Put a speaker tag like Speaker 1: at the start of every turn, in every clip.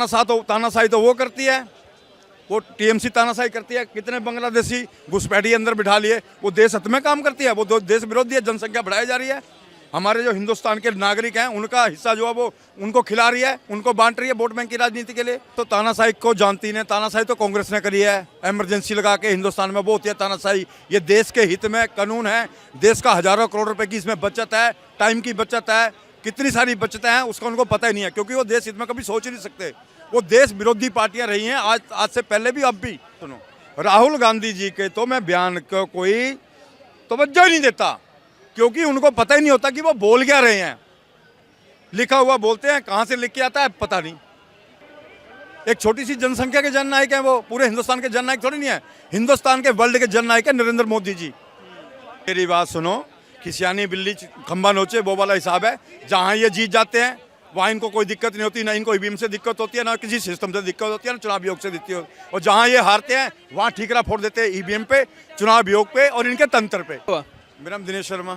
Speaker 1: तानाशाही तो वो करती है, वो टीएमसी तानाशाही करती है। कितने बांग्लादेशी घुसपैठी अंदर बिठा लिए, वो देश हित में काम करती है, वो देश विरोधी है। जनसंख्या बढ़ाई जा रही है। हमारे जो हिंदुस्तान के नागरिक हैं उनका हिस्सा जो है वो उनको खिला रही है, उनको बांट रही है वोट बैंक की राजनीति के लिए। तो तानाशाही को जानती नहीं, तानाशाही तो कांग्रेस ने करी है। इमरजेंसी लगा के हिंदुस्तान में वो होती है तानाशाही। ये देश के हित में कानून है, देश का हजारों करोड़ रुपए की इसमें बचत है, टाइम की बचत है, कितनी सारी बचतें हैं उसका उनको पता ही नहीं है, क्योंकि वो देश हित में कभी सोच ही नहीं सकते। वो देश विरोधी पार्टियां रही हैं आज से पहले भी, अब भी। सुनो, राहुल गांधी जी के तो मैं बयान को कोई तवज्जो ही नहीं देता, क्योंकि उनको पता ही नहीं होता कि वो बोल क्या रहे हैं। लिखा हुआ बोलते हैं, कहाँ से लिख के आता है पता नहीं। एक छोटी सी जनसंख्या के जननायक हैं वो, पूरे हिंदुस्तान के जननायक थोड़ी नहीं है। हिंदुस्तान के, वर्ल्ड के जननायक है नरेंद्र मोदी जी। मेरी बात सुनो, कि सियानी बिल्ली खंबा नोचे वो वाला हिसाब है। जहाँ ये जीत जाते हैं वहाँ इनको कोई दिक्कत नहीं होती, ना इनको ईवीएम से दिक्कत होती है, ना किसी सिस्टम से दिक्कत होती है, ना चुनाव आयोग से दिक्कत होती है। और जहाँ ये हारते हैं वहाँ ठीकरा फोड़ देते हैं ईवीएम पे, चुनाव आयोग पे और इनके तंत्र पे। मेरा नाम दिनेश शर्मा।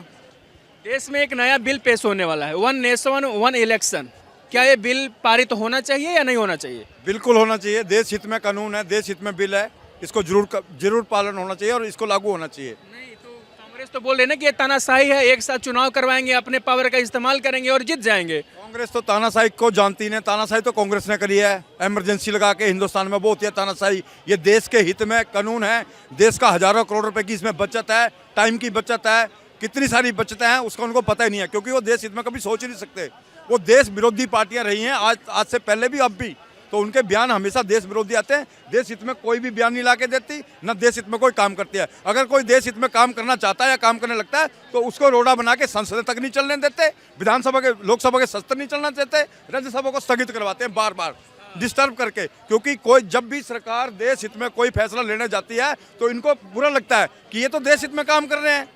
Speaker 2: देश में एक नया बिल पेश होने वाला है, 1 नेशन 1 इलेक्शन। क्या ये बिल पारित होना चाहिए या नहीं होना चाहिए?
Speaker 1: बिल्कुल होना चाहिए। देश हित में कानून है, देश हित में बिल है, इसको जरूर पालन होना चाहिए और इसको लागू होना चाहिए।
Speaker 2: नहीं तो कांग्रेस तो बोल रहे ना कि ये तानाशाही है, एक साथ चुनाव करवाएंगे, अपने पावर का इस्तेमाल करेंगे और जीत जाएंगे।
Speaker 1: कांग्रेस तो तानाशाही को जानती नहीं, तानाशाही तो कांग्रेस ने करी है। इमरजेंसी लगा के हिंदुस्तान में वो होती है तानाशाही। ये देश के हित में कानून है, देश का हजारों करोड़ रुपए की इसमें बचत है, टाइम की बचत है, कितनी सारी बचतें हैं उसका उनको पता ही नहीं है, क्योंकि वो देश हित में कभी सोच ही नहीं सकते। वो देश विरोधी पार्टियां रही हैं आज से पहले भी, अब भी। तो उनके बयान हमेशा देश विरोधी आते हैं। देश हित में कोई भी बयान नहीं ला के देती, न देश हित में कोई काम करती है। अगर कोई देश हित में काम करना चाहता है या काम करने लगता है तो उसको रोड़ा बना के संसद तक नहीं चलने देते, विधानसभा के, लोकसभा के सत्र नहीं चलना देते, राज्यसभा को स्थगित करवाते हैं बार बार डिस्टर्ब करके। क्योंकि कोई जब भी सरकार देश हित में कोई फैसला लेने जाती है तो इनको बुरा लगता है कि ये तो देश हित में काम कर रहे हैं,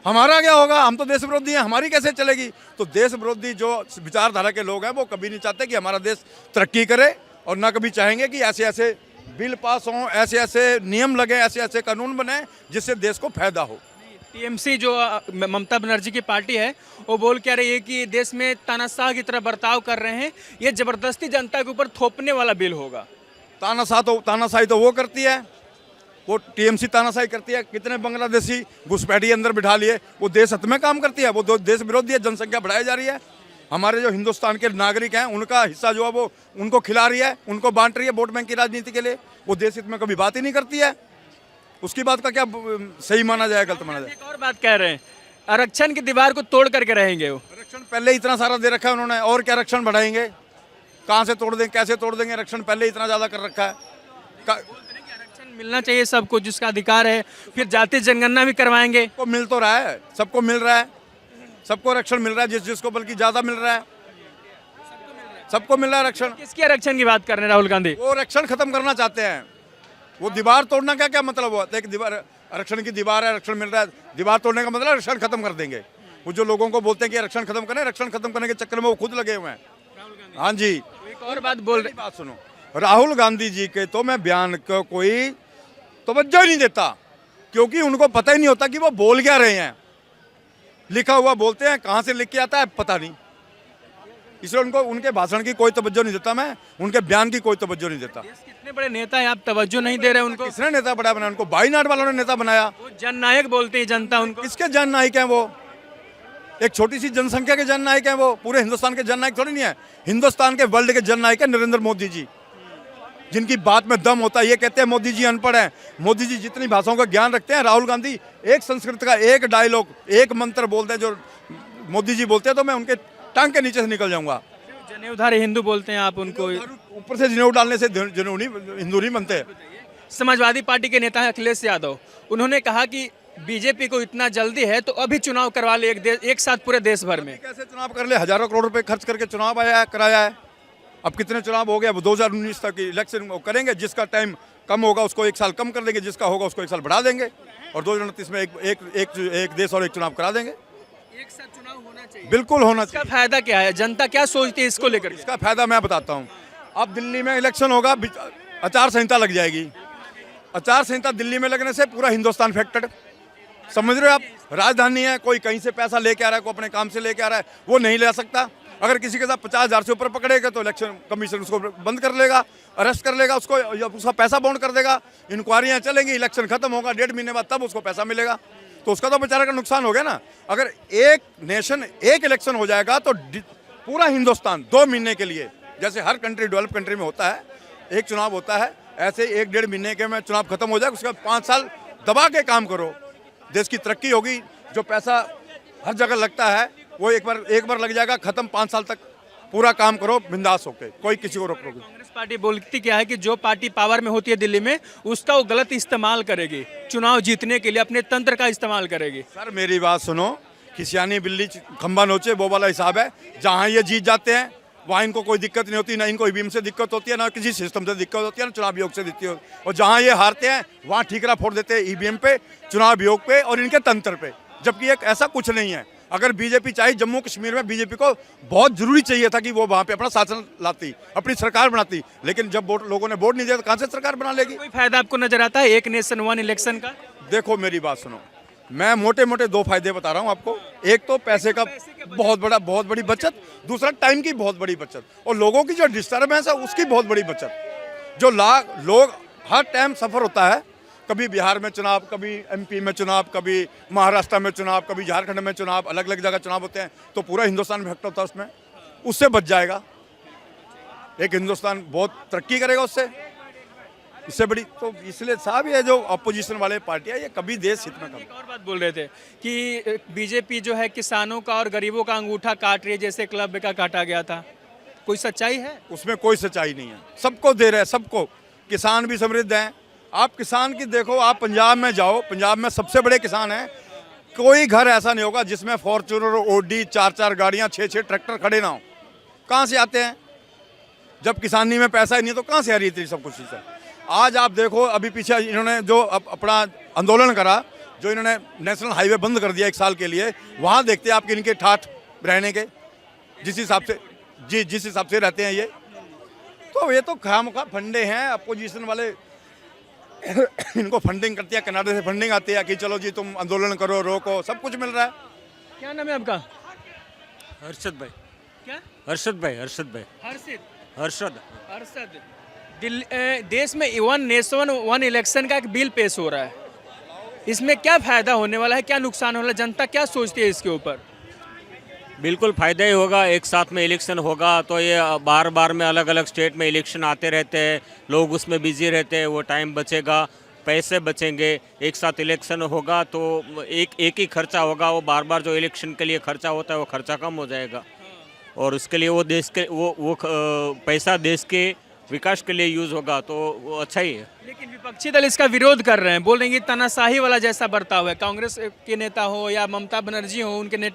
Speaker 1: हमारा क्या होगा, हम तो देश विरोधी हैं, हमारी कैसे चलेगी। तो देश विरोधी जो विचारधारा के लोग हैं वो कभी नहीं चाहते कि हमारा देश तरक्की करे, और ना कभी चाहेंगे कि ऐसे ऐसे बिल पास हों, ऐसे ऐसे नियम लगे, ऐसे ऐसे कानून बने जिससे देश को फायदा हो।
Speaker 2: टीएमसी जो ममता बनर्जी की पार्टी है वो बोल क्या रही है कि देश में तानाशाह की तरह बर्ताव कर रहे हैं, ये जबरदस्ती जनता के ऊपर थोपने वाला बिल होगा।
Speaker 1: तानाशाही तो वो करती है, वो टीएमसी तानाशाही करती है। कितने बांग्लादेशी घुसपैठी अंदर बिठा लिए, वो देश हित में काम करती है, वो देश विरोधी है। जनसंख्या बढ़ाई जा रही है। हमारे जो हिंदुस्तान के नागरिक हैं उनका हिस्सा जो है वो उनको खिला रही है, उनको बांट रही है वोट बैंक की राजनीति के लिए। वो देश हित में कभी बात ही नहीं करती है। उसकी बात का क्या सही माना जाए, गलत माना जाए?
Speaker 2: एक और बात कह रहे हैं, आरक्षण की दीवार को तोड़ करके रहेंगे वो।
Speaker 1: आरक्षण पहले इतना सारा दे रखा है उन्होंने, और क्या आरक्षण बढ़ाएंगे? कहाँ से तोड़ देंगे, कैसे तोड़ देंगे? आरक्षण पहले इतना ज़्यादा कर रखा है।
Speaker 2: मिलना चाहिए सबको जिसका अधिकार है, फिर जाति जनगणना भी करवाएंगे।
Speaker 1: सबको मिल तो रहा है, सबको मिल रहा है, सबको आरक्षण मिल रहा है, जिसको बल्कि ज्यादा मिल रहा है, सबको मिल रहा है आरक्षण।
Speaker 2: किसके आरक्षण की बात कर रहे हैं राहुल गांधी?
Speaker 1: वो आरक्षण खत्म करना चाहते हैं। वो दीवार तोड़ना क्या क्या मतलब हुआ? एक दीवार, आरक्षण की दीवार है, आरक्षण मिल रहा है, दीवार तोड़ने का मतलब आरक्षण खत्म कर देंगे। वो जो लोगों को बोलते हैं कि आरक्षण खत्म करें, आरक्षण खत्म करने के चक्कर में वो खुद लगे हुए हैं। हाँ जी।
Speaker 2: एक और बात बोल रहे,
Speaker 1: बात सुनो, राहुल गांधी जी के तो मैं बयान को कोई तवज्जो ही नहीं देता, क्योंकि उनको पता ही नहीं होता कि वो बोल क्या रहे हैं। लिखा हुआ बोलते हैं, कहाँ से लिख के आता है पता नहीं। इसलिए उनको, उनके भाषण की कोई तवज्जो नहीं देता मैं, उनके बयान की कोई तवज्जो नहीं देता।
Speaker 2: कितने बड़े नेता हैं, आप तवज्जो नहीं दे रहे उनको?
Speaker 1: किसने नेता बड़ा बनाया? उनको वायनाड वालों ने नेता बनाया।
Speaker 2: वो जननायक बोलते हैं जनता उनको।
Speaker 1: किसके जननायक हैं वो? एक छोटी सी जनसंख्या के जननायक हैं वो, पूरे हिंदुस्तान के जननायक थोड़ी नहीं है। हिंदुस्तान के, वर्ल्ड के जननायक है नरेंद्र मोदी जी, जिनकी बात में दम होता है। ये कहते हैं मोदी जी अनपढ़ हैं। मोदी जी जितनी भाषाओं का ज्ञान रखते हैं, राहुल गांधी एक संस्कृत का एक डायलॉग, एक मंत्र बोलते हैं जो मोदी जी बोलते हैं तो मैं उनके टांग के नीचे से निकल जाऊंगा।
Speaker 2: जनेऊधारी हिंदू बोलते हैं आप उनको?
Speaker 1: ऊपर से जनेऊ डालने से जनेऊ नहीं, हिंदू नहीं बनते।
Speaker 2: समाजवादी पार्टी के नेता है अखिलेश यादव, उन्होंने कहा कि बीजेपी को इतना जल्दी है तो अभी चुनाव करवा ले एक साथ पूरे देश भर में।
Speaker 1: कैसे चुनाव कर ले? हजारों करोड़ रुपए खर्च करके चुनाव कराया है। अब कितने चुनाव हो गए? अब 2019 तक इलेक्शन करेंगे। जिसका टाइम कम होगा उसको एक साल कम कर देंगे, जिसका होगा उसको एक साल बढ़ा देंगे, और 2029 में एक देश और एक चुनाव करा देंगे।
Speaker 2: एक साथ चुनाव होना चाहिए,
Speaker 1: बिल्कुल होना चाहिए।
Speaker 2: इसका फायदा क्या है? जनता क्या सोचती है इसको लेकर?
Speaker 1: इसका फायदा मैं बताता हूँ। अब दिल्ली में इलेक्शन होगा, आचार संहिता लग जाएगी। आचार संहिता दिल्ली में लगने से पूरा हिंदुस्तान अफेक्टेड, समझ रहे हो आप? राजधानी है, कोई कहीं से पैसा लेके आ रहा है, कोई अपने काम से लेके आ रहा है, वो नहीं ले सकता। अगर किसी के साथ 50,000 से ऊपर पकड़ेगा तो इलेक्शन कमीशन उसको बंद कर लेगा, अरेस्ट कर लेगा उसको, या उसका पैसा बाउंड कर देगा। इंक्वायरियाँ चलेंगी, इलेक्शन खत्म होगा, 1.5 महीने बाद तब उसको पैसा मिलेगा। तो उसका तो बेचारे का नुकसान हो गया ना। अगर एक नेशन एक इलेक्शन हो जाएगा तो पूरा हिंदुस्तान 2 महीने के लिए, जैसे हर कंट्री डेवलप कंट्री में होता है एक चुनाव होता है, ऐसे 1-1.5 महीने के में चुनाव खत्म हो जाएगा। उसके बाद 5 साल दबा के काम करो, देश की तरक्की होगी। जो पैसा हर जगह लगता है वो एक बार लग जाएगा, खत्म। 5 साल तक पूरा काम करो बिंदास होके, कोई किसी को रोक रोक।
Speaker 2: कांग्रेस पार्टी बोलती क्या है कि जो पार्टी पावर में होती है दिल्ली में, उसका वो गलत इस्तेमाल करेगी, चुनाव जीतने के लिए अपने तंत्र का इस्तेमाल करेगी।
Speaker 1: सर मेरी बात सुनो, खिसियानी बिल्ली खंबा नोचे वो वाला हिसाब है। जहाँ ये जीत जाते हैं वहाँ इनको कोई दिक्कत नहीं होती, ना इनको ईवीएम से दिक्कत होती है, ना किसी सिस्टम से दिक्कत होती है, ना चुनाव आयोग से दिक्कत होती है। और जहाँ ये हारते हैं वहाँ ठीकरा फोड़ देते हैं ईवीएम पे, चुनाव आयोग पे और इनके तंत्र पे। जबकि एक ऐसा कुछ नहीं है। अगर बीजेपी चाहे, जम्मू कश्मीर में बीजेपी को बहुत जरूरी चाहिए था कि वो वहाँ पे अपना शासन लाती, अपनी सरकार बनाती, लेकिन जब लोगों ने वोट नहीं दिया तो कहाँ से सरकार बना लेगी।
Speaker 2: कोई फायदा आपको नजर आता है एक नेशन वन इलेक्शन का?
Speaker 1: देखो मेरी बात सुनो, मैं मोटे मोटे 2 फायदे बता रहा हूँ आपको। एक तो पैसे का बहुत बड़ी बचत, दूसरा टाइम की बहुत बड़ी बचत, और लोगों की जो डिस्टर्बेंस है उसकी बहुत बड़ी बचत। जो लोग हर टाइम सफर होता है, कभी बिहार में चुनाव, कभी एमपी में चुनाव, कभी महाराष्ट्र में चुनाव, कभी झारखंड में चुनाव, अलग अलग जगह चुनाव होते हैं, तो पूरा हिंदुस्तान में होता है उसमें, उससे बच जाएगा। एक हिंदुस्तान बहुत तरक्की करेगा उससे, इससे बड़ी। तो इसलिए साहब ये जो अपोजिशन वाले पार्टियां ये कभी देश हित में
Speaker 2: एक और बात बोल रहे थे कि बीजेपी जो है किसानों का और गरीबों का अंगूठा काट रही है, जैसे क्लब का काटा गया था। कोई सच्चाई है
Speaker 1: उसमें? कोई सच्चाई नहीं है। सबको दे रहे हैं, सबको। किसान भी समृद्ध हैं। आप किसान की देखो, आप पंजाब में जाओ, पंजाब में सबसे बड़े किसान हैं। कोई घर ऐसा नहीं होगा जिसमें फॉर्च्यूनर, ओडी, 4-4 गाड़ियाँ, 6-6 ट्रैक्टर खड़े ना हो। कहाँ से आते हैं? जब किसानी में पैसा ही नहीं तो कहाँ से आ रही थी सब कुछ चीज़ें? आज आप देखो, अभी पीछे इन्होंने जो अपना आंदोलन करा, जो इन्होंने नेशनल हाईवे बंद कर दिया 1 साल के लिए, वहाँ देखते हैं आपके इनके ठाठ रहने के, जिस हिसाब से जिस हिसाब से रहते हैं ये। तो ये तो खामखा फंडे हैं अपोजिशन वाले। इनको फंडिंग करती है, कनाडा से फंडिंग आती है कि चलो जी तुम आंदोलन करो, रोको, सब कुछ मिल रहा है।
Speaker 2: क्या नाम है आपका?
Speaker 3: हर्षद भाई।
Speaker 2: क्या?
Speaker 3: हर्षद भाई।
Speaker 2: हर्षद। देश में वन नेशन वन इलेक्शन का एक बिल पेश हो रहा है, इसमें क्या फायदा होने वाला है, क्या नुकसान होने वाला है, जनता क्या सोचती है इसके ऊपर?
Speaker 3: बिल्कुल फ़ायदा ही होगा। एक साथ में इलेक्शन होगा तो ये बार बार में अलग अलग स्टेट में इलेक्शन आते रहते हैं, लोग उसमें बिजी रहते हैं, वो टाइम बचेगा, पैसे बचेंगे। एक साथ इलेक्शन होगा तो एक ही खर्चा होगा, वो बार बार जो इलेक्शन के लिए खर्चा होता है वो खर्चा कम हो जाएगा, और उसके लिए वो देश के वो पैसा देश के विकास के लिए यूज़ होगा, तो वो अच्छा ही है।
Speaker 2: लेकिन विपक्षी दल इसका विरोध कर रहे हैं, बोल रहे हैं कि तानाशाही वाला जैसा बर्ताव है। कांग्रेस के नेता हो या ममता बनर्जी हो, उनके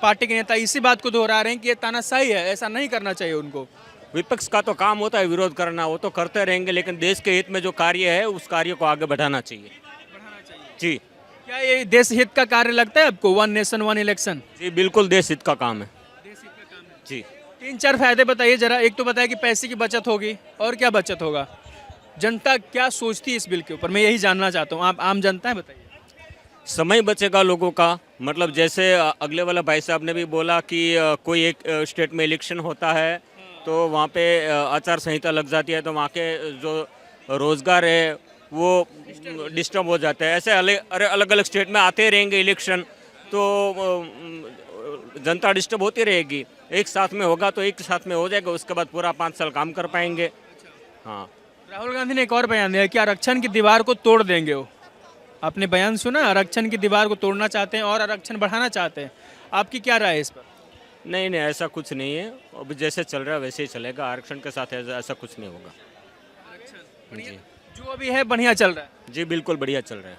Speaker 2: पार्टी के नेता इसी बात को दोहरा रहे हैं कि ये तानाशाही है, ऐसा नहीं करना चाहिए उनको।
Speaker 3: विपक्ष का तो काम होता है विरोध करना, वो तो करते रहेंगे, लेकिन देश के हित में जो कार्य है उस कार्य को आगे बढ़ाना चाहिए। जी।
Speaker 2: क्या ये देश हित का कार्य लगता है आपको, वन नेशन वन इलेक्शन?
Speaker 3: जी बिल्कुल, देश हित का काम है। जी।
Speaker 2: 3-4 फायदे बताइए जरा। एक तो बताइए कि पैसे की बचत होगी, और क्या बचत होगा? जनता क्या सोचती है इस बिल के ऊपर, मैं यही जानना चाहता हूँ। आप आम जनता है, बताइए।
Speaker 3: समय बचेगा लोगों का, मतलब जैसे अगले वाला भाई साहब ने भी बोला कि कोई एक स्टेट में इलेक्शन होता है तो वहाँ पे आचार संहिता लग जाती है, तो वहाँ के जो रोज़गार है वो डिस्टर्ब हो जाता है। ऐसे अलग अलग स्टेट में आते रहेंगे इलेक्शन, तो जनता डिस्टर्ब होती रहेगी। एक साथ में होगा तो एक साथ में हो जाएगा, उसके बाद पूरा 5 साल काम कर पाएंगे। हाँ।
Speaker 2: राहुल गांधी ने एक और बयान दिया कि आरक्षण की दीवार को तोड़ देंगे वो। आपने बयान सुना? आरक्षण की दीवार को तोड़ना चाहते हैं और आरक्षण बढ़ाना चाहते हैं। आपकी क्या राय है इस पर?
Speaker 3: नहीं, ऐसा कुछ नहीं है। अभी जैसे चल रहा है वैसे ही चलेगा, आरक्षण के साथ ऐसा कुछ नहीं होगा। जी।
Speaker 2: जो अभी है बढ़िया चल रहा है।
Speaker 3: जी बिल्कुल बढ़िया चल रहा है।